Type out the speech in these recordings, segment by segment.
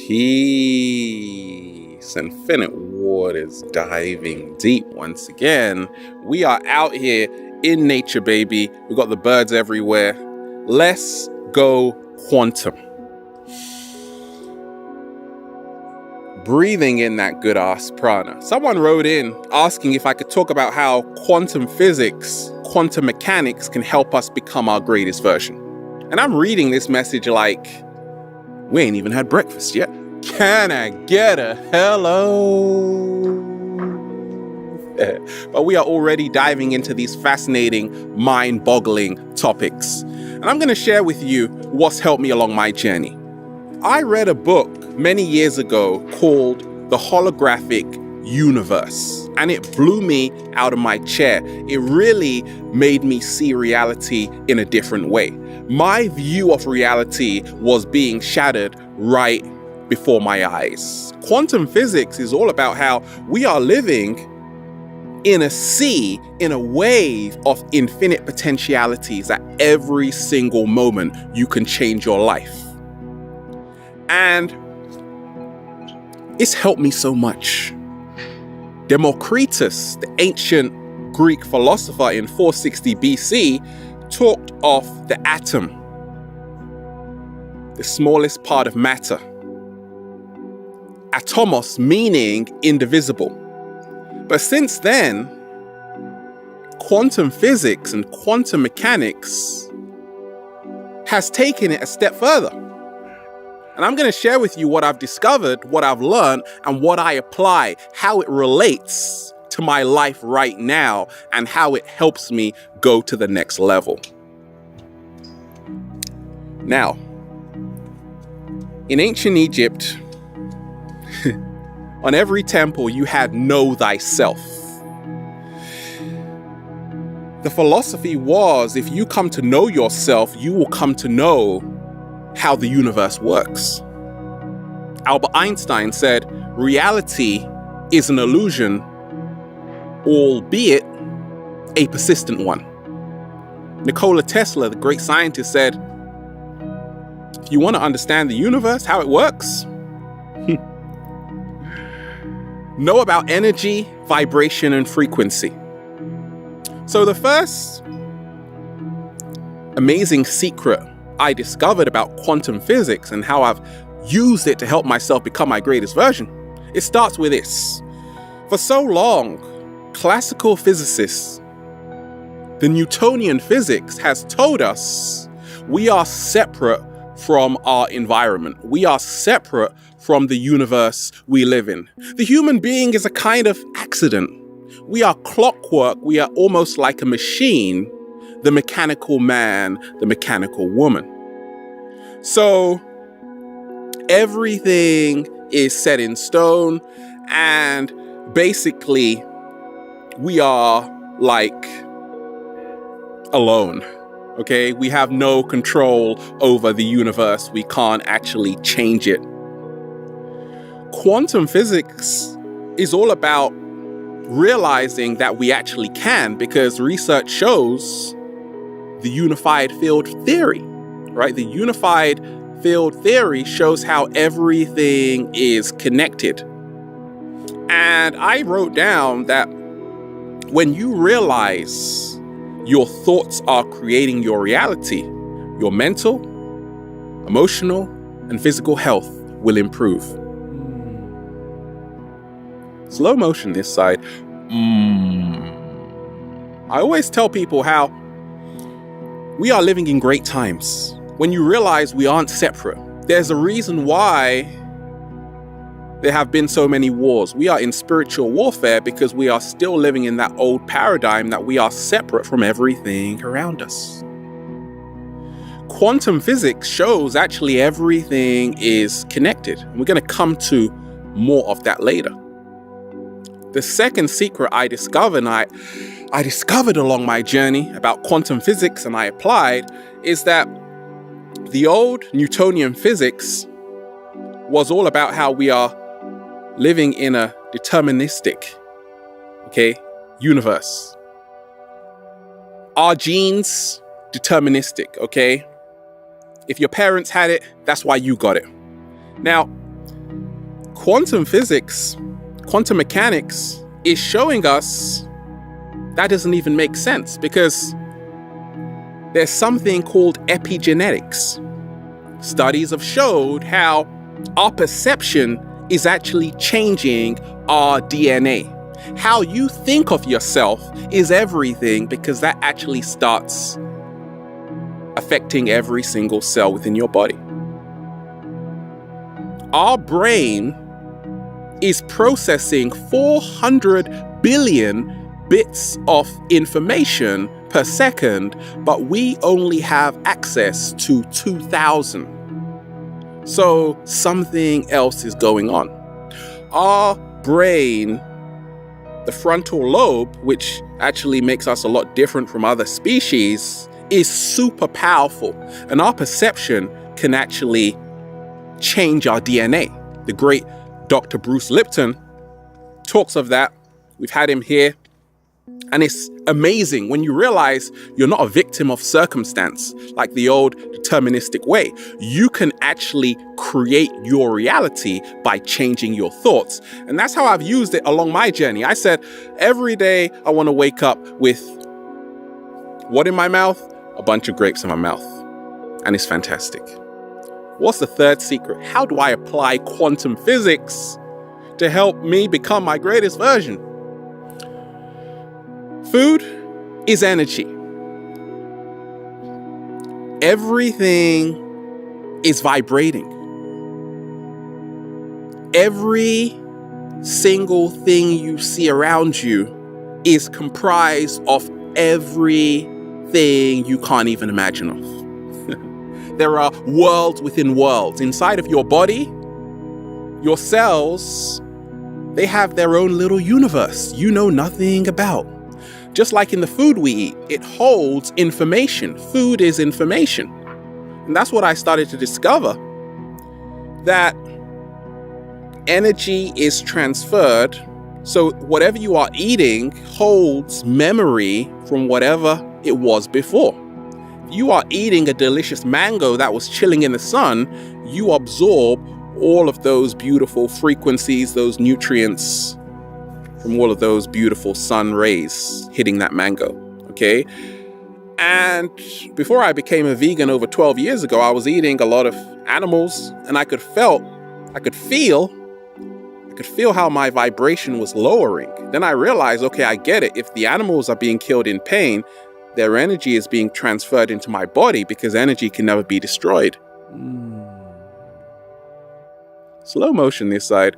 Peace. Infinite Waters diving deep once again. We are out here in nature, baby. We got the birds everywhere. Let's go quantum. Breathing in that good ass prana. Someone wrote in asking if I could talk about how quantum physics, quantum mechanics can help us become our greatest version. And I'm reading this message like, we ain't even had breakfast yet. Can I get a hello? But we are already diving into these fascinating, mind-boggling topics. And I'm going to share with you what's helped me along my journey. I read a book many years ago called The Holographic Universe, and it blew me out of my chair. It really made me see reality in a different way. My view of reality was being shattered right before my eyes. Quantum physics is all about how we are living in a sea, in a wave of infinite potentialities. At every single moment, you can change your life. And it's helped me so much. Democritus, the ancient Greek philosopher in 460 BC, talked of the atom, the smallest part of matter. Atomos meaning indivisible. But since then, quantum physics and quantum mechanics has taken it a step further. And I'm going to share with you what I've discovered, what I've learned, and what I apply, how it relates to my life right now, and how it helps me go to the next level. Now, in ancient Egypt, on every temple you had know thyself. The philosophy was, if you come to know yourself, you will come to know how the universe works. Albert Einstein said, reality is an illusion, albeit a persistent one. Nikola Tesla, the great scientist, said, if you want to understand the universe, how it works, know about energy, vibration, and frequency. So the first amazing secret I discovered about quantum physics and how I've used it to help myself become my greatest version, it starts with this. For so long, classical physicists, the Newtonian physics has told us we are separate from our environment. We are separate from the universe we live in. The human being is a kind of accident. We are clockwork. We are almost like a machine. The mechanical man, the mechanical woman. So everything is set in stone, and basically we are like alone. Okay, we have no control over the universe. We can't actually change it. Quantum physics is all about realizing that we actually can, because research shows the unified field theory, right? The unified field theory shows how everything is connected. And I wrote down that when you realize your thoughts are creating your reality, your mental, emotional, and physical health will improve. Slow motion this side. I always tell people how we are living in great times. When you realize we aren't separate, there's a reason why there have been so many wars. We are in spiritual warfare because we are still living in that old paradigm that we are separate from everything around us. Quantum physics shows actually everything is connected. And we're going to come to more of that later. The second secret I discovered, and I discovered along my journey about quantum physics and I applied, is that the old Newtonian physics was all about how we are living in a deterministic, universe. Our genes, deterministic, If your parents had it, that's why you got it. Now, quantum physics, quantum mechanics is showing us that doesn't even make sense, because there's something called epigenetics. Studies have showed how our perception is actually changing our DNA. How you think of yourself is everything, because that actually starts affecting every single cell within your body. Our brain is processing 400 billion bits of information per second, but we only have access to 2,000. So something else is going on. Our brain, the frontal lobe, which actually makes us a lot different from other species, is super powerful, and our perception can actually change our DNA. The great Dr. Bruce Lipton talks of that. We've had him here. And it's amazing when you realize you're not a victim of circumstance like the old deterministic way. You can actually create your reality by changing your thoughts. And that's how I've used it along my journey. I said, every day I want to wake up with what in my mouth? A bunch of grapes in my mouth. And it's fantastic. What's the third secret? How do I apply quantum physics to help me become my greatest version? Food is energy. Everything is vibrating. Every single thing you see around you is comprised of everything you can't even imagine of. There are worlds within worlds. Inside of your body, your cells, they have their own little universe you know nothing about. Just like in the food we eat, it holds information. Food is information. And that's what I started to discover, that energy is transferred. So whatever you are eating holds memory from whatever it was before. You are eating a delicious mango that was chilling in the sun, you absorb all of those beautiful frequencies, those nutrients from all of those beautiful sun rays hitting that mango, okay? And before I became a vegan over 12 years ago, I was eating a lot of animals, and I could feel how my vibration was lowering. Then I realized, okay, I get it. If the animals are being killed in pain, their energy is being transferred into my body, because energy can never be destroyed. Slow motion this side.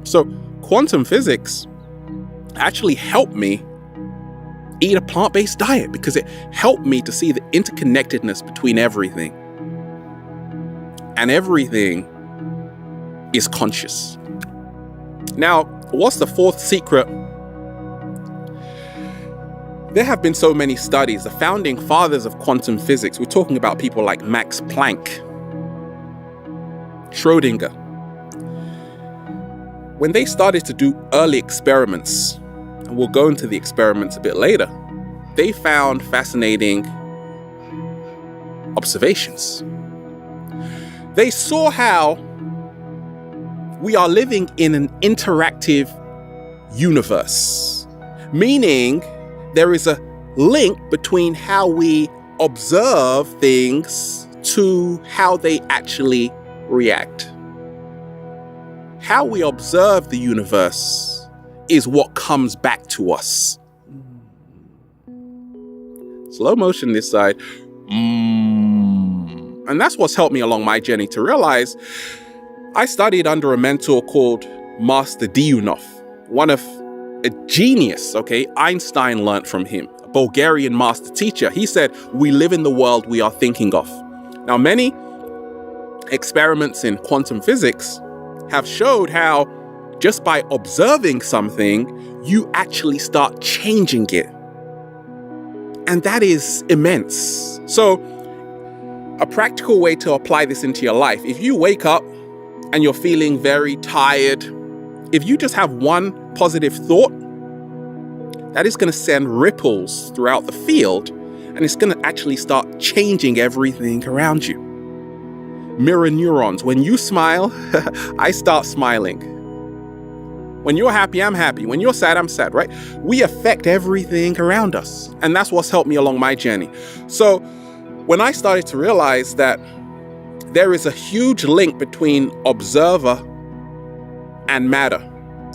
So quantum physics actually helped me eat a plant-based diet, because it helped me to see the interconnectedness between everything. And everything is conscious. Now, what's the fourth secret? There have been so many studies. The founding fathers of quantum physics, we're talking about people like Max Planck, Schrödinger. When they started to do early experiments, and we'll go into the experiments a bit later, they found fascinating observations. They saw how we are living in an interactive universe, meaning there is a link between how we observe things to how they actually react. How we observe the universe is what comes back to us. Slow motion this side. And that's what's helped me along my journey to realize I studied under a mentor called Master Diyunov, one of a genius, okay? Einstein learned from him, a Bulgarian master teacher. He said, we live in the world we are thinking of. Now, many experiments in quantum physics have showed how just by observing something, you actually start changing it. And that is immense. So, a practical way to apply this into your life, if you wake up and you're feeling very tired, if you just have one positive thought, that is going to send ripples throughout the field, and it's going to actually start changing everything around you. mirror neurons. When you smile, I start smiling. When you're happy, I'm happy. When you're sad, I'm sad, right? We affect everything around us. And that's what's helped me along my journey. So when I started to realize that there is a huge link between observer and matter,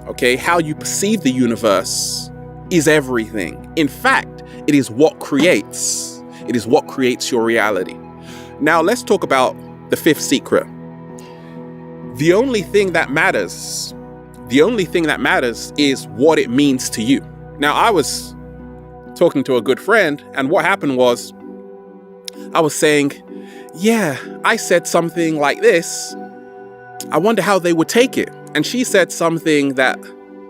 okay? How you perceive the universe is everything. In fact, it is what creates. It is what creates your reality. Now, let's talk about the fifth secret. The only thing that matters is what it means to you. Now, I was talking to a good friend, and what happened was I was saying, yeah, I said something like this. I wonder how they would take it. And she said something that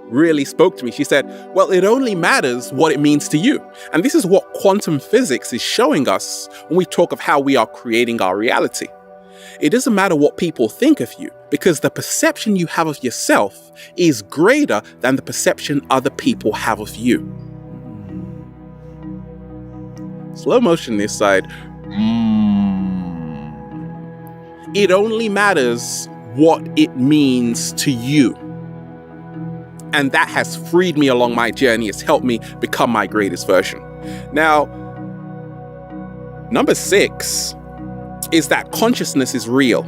really spoke to me. She said, well, it only matters what it means to you. And this is what quantum physics is showing us when we talk of how we are creating our reality. It doesn't matter what people think of you, because the perception you have of yourself is greater than the perception other people have of you. Slow motion this side. It only matters what it means to you. And that has freed me along my journey. It's helped me become my greatest version. Now, number 6 is that consciousness is real.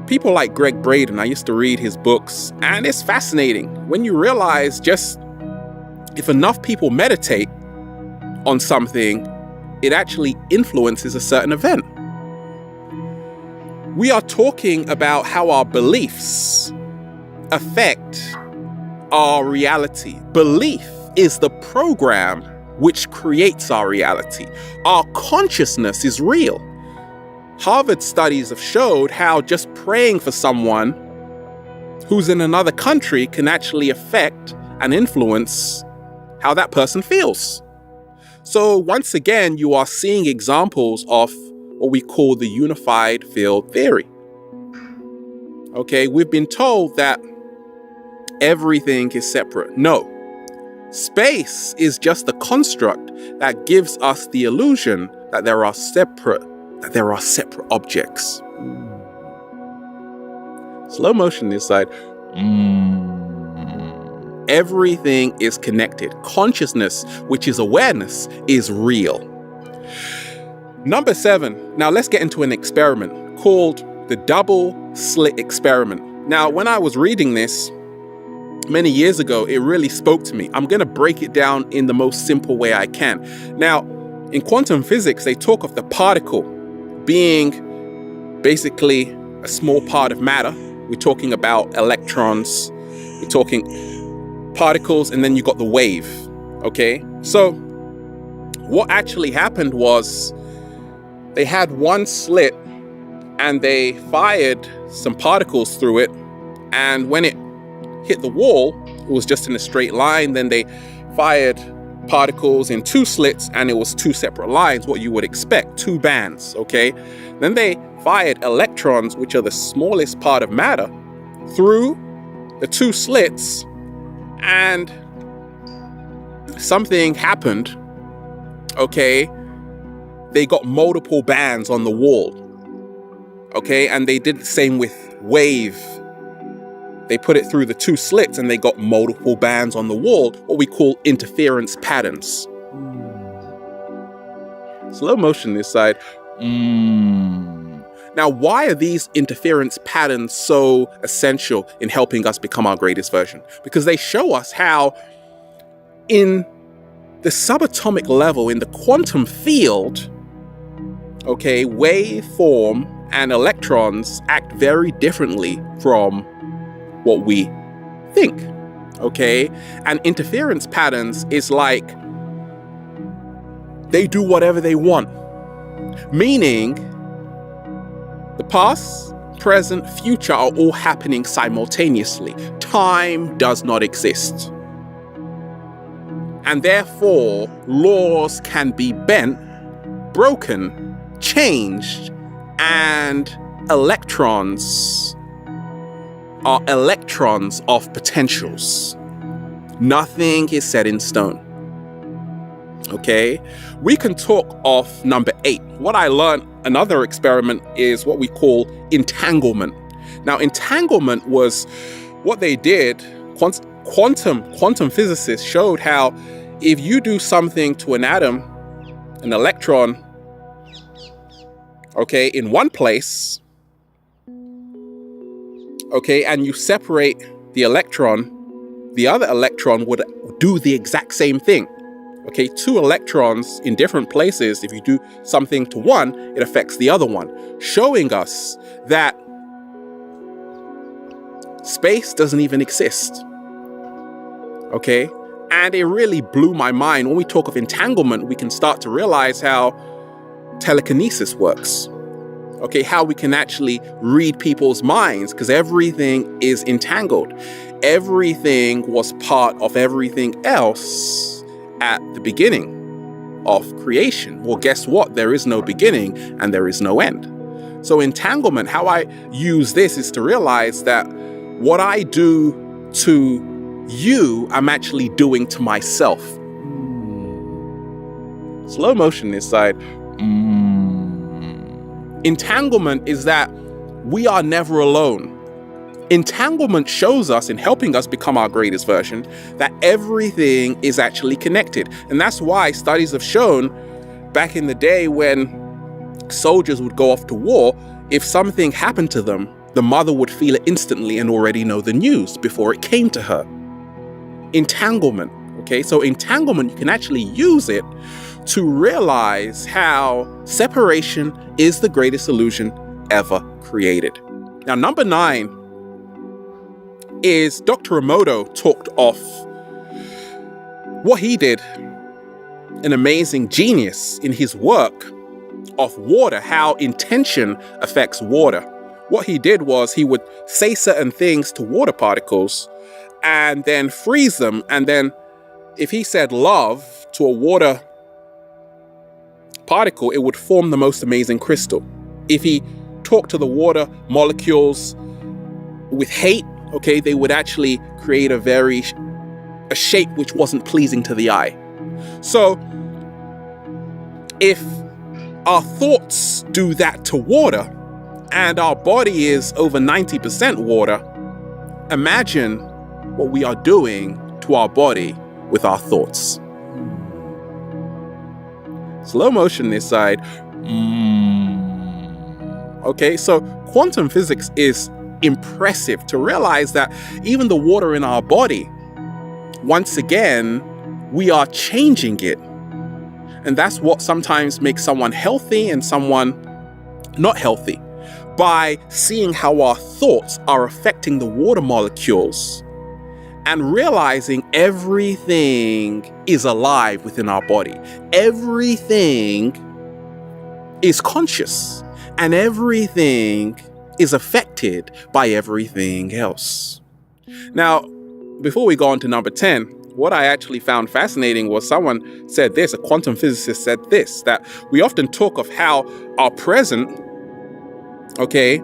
People like Gregg Braden, I used to read his books, and it's fascinating when you realize just if enough people meditate on something, it actually influences a certain event. We are talking about how our beliefs affect our reality. Belief is the program which creates our reality. Our consciousness is real. Harvard studies have showed how just praying for someone who's in another country can actually affect and influence how that person feels. So once again, you are seeing examples of what we call the unified field theory. Okay, we've been told that everything is separate. No. Space is just a construct that gives us the illusion that there are separate objects. Slow motion this side. Everything is connected. Consciousness, which is awareness, is real. Number 7. Now let's get into an experiment called the double slit experiment. Now, when I was reading this many years ago, it really spoke to me. I'm going to break it down in the most simple way I can. Now, in quantum physics, they talk of the particle being basically a small part of matter. We're talking about electrons. We're talking particles, and then you got the wave. Okay? So what actually happened was they had one slit and they fired some particles through it. And when it hit the wall, it was just in a straight line. Then they fired particles in 2 slits, and it was 2 separate lines, what you would expect, 2 bands, okay? Then they fired electrons, which are the smallest part of matter, through the 2 slits, and something happened, okay? They got multiple bands on the wall, okay? And they did the same with wave. They put it through the 2 slits and they got multiple bands on the wall, what we call interference patterns. Slow motion this side. Now, why are these interference patterns so essential in helping us become our greatest version? Because they show us how in the subatomic level, in the quantum field, okay, waveform and electrons act very differently from what we think, okay? And interference patterns is like they do whatever they want, meaning the past, present, future are all happening simultaneously. Time does not exist. And therefore, laws can be bent, broken, changed, and electrons are electrons of potentials. Nothing is set in stone. Okay? We can talk of number 8. What I learned another experiment is what we call entanglement. Now, entanglement was what they did. Quantum physicists showed how if you do something to an atom, an electron, okay, in one place, okay, and you separate the electron, the other electron would do the exact same thing. Okay, two electrons in different places, if you do something to one, it affects the other one, showing us that space doesn't even exist. Okay, and it really blew my mind. When we talk of entanglement, we can start to realize how telekinesis works. Okay, how we can actually read people's minds, because everything is entangled. Everything was part of everything else at the beginning of creation. Well, guess what? There is no beginning and there is no end. So entanglement, how I use this is to realize that what I do to you, I'm actually doing to myself. Slow motion this side. Entanglement is that we are never alone. Entanglement shows us, in helping us become our greatest version, that everything is actually connected. And that's why studies have shown back in the day when soldiers would go off to war, if something happened to them, the mother would feel it instantly and already know the news before it came to her. Entanglement. Okay, so entanglement, you can actually use it to realize how separation is the greatest illusion ever created. Now, number 9 is Dr. Emoto talked of what he did, an amazing genius in his work of water, how intention affects water. What he did was he would say certain things to water particles and then freeze them. And then if he said love to a water particle, it would form the most amazing crystal. If he talked to the water molecules with hate, okay, they would actually create a shape which wasn't pleasing to the eye. So if our thoughts do that to water, and our body is over 90% water, imagine what we are doing to our body with our thoughts. Slow motion this side. Okay, so quantum physics is impressive to realize that even the water in our body, once again, we are changing it. And that's what sometimes makes someone healthy and someone not healthy. By seeing how our thoughts are affecting the water molecules and realizing everything is alive within our body. Everything is conscious and everything is affected by everything else. Now, before we go on to number 10, what I actually found fascinating was someone said this, a quantum physicist said this, that we often talk of how our present, okay,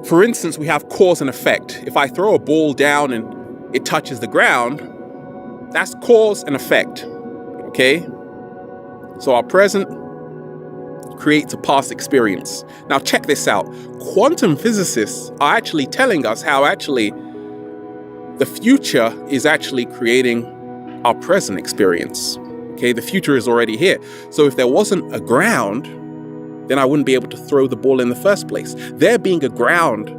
for instance, we have cause and effect. If I throw a ball down and it touches the ground, that's cause and effect, okay? So our present creates a past experience. Now check this out. Quantum physicists are actually telling us how actually the future is actually creating our present experience. Okay, the future is already here. So if there wasn't a ground, then I wouldn't be able to throw the ball in the first place. There being a ground,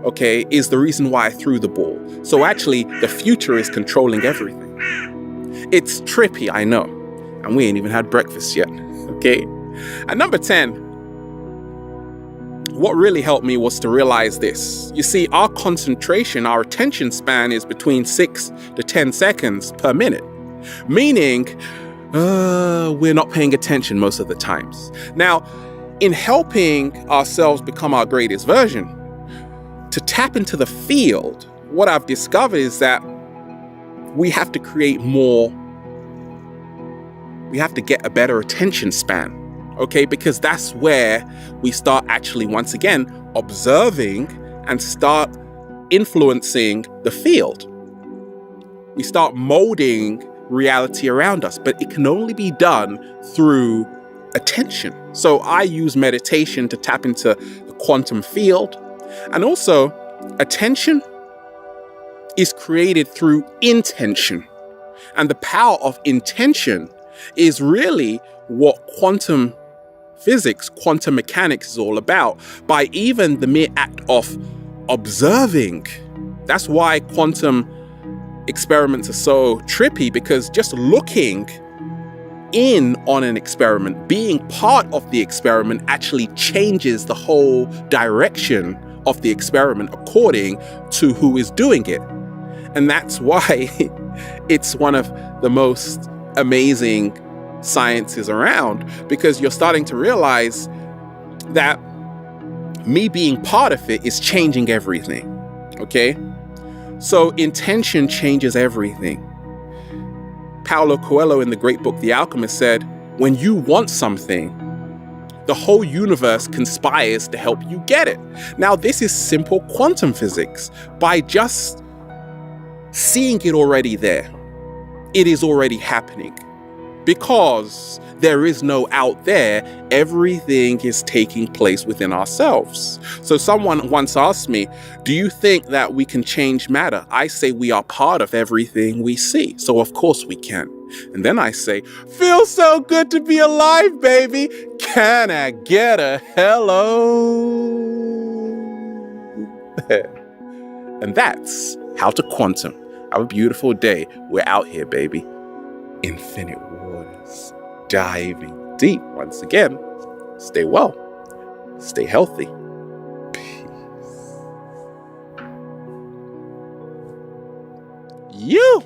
okay, is the reason why I threw the ball. So actually, the future is controlling everything. It's trippy, I know. And we ain't even had breakfast yet, okay? At number 10, what really helped me was to realize this. You see, our concentration, our attention span is between 6 to 10 seconds per minute, meaning we're not paying attention most of the times. Now, in helping ourselves become our greatest version, to tap into the field, what I've discovered is that we have to create more. We have to get a better attention span, okay? Because that's where we start actually, once again, observing and start influencing the field. We start molding reality around us, but it can only be done through attention. So I use meditation to tap into the quantum field. And also, attention is created through intention. And the power of intention is really what quantum physics, quantum mechanics is all about. By even the mere act of observing. That's why quantum experiments are so trippy, because just looking in on an experiment, being part of the experiment, actually changes the whole direction of the experiment according to who is doing it. And that's why it's one of the most amazing sciences around, because you're starting to realize that me being part of it is changing everything. Okay? So intention changes everything. Paulo Coelho in the great book, The Alchemist, said, when you want something, the whole universe conspires to help you get it. Now, this is simple quantum physics. By just seeing it already there, it is already happening. Because there is no out there, everything is taking place within ourselves. So someone once asked me, do you think that we can change matter? I say we are part of everything we see. So of course we can. And then I say, feels so good to be alive, baby. Can I get a hello? And that's how to quantum. Have a beautiful day. We're out here, baby. Infinite waters, diving deep. Once again, stay well, stay healthy. Peace. You.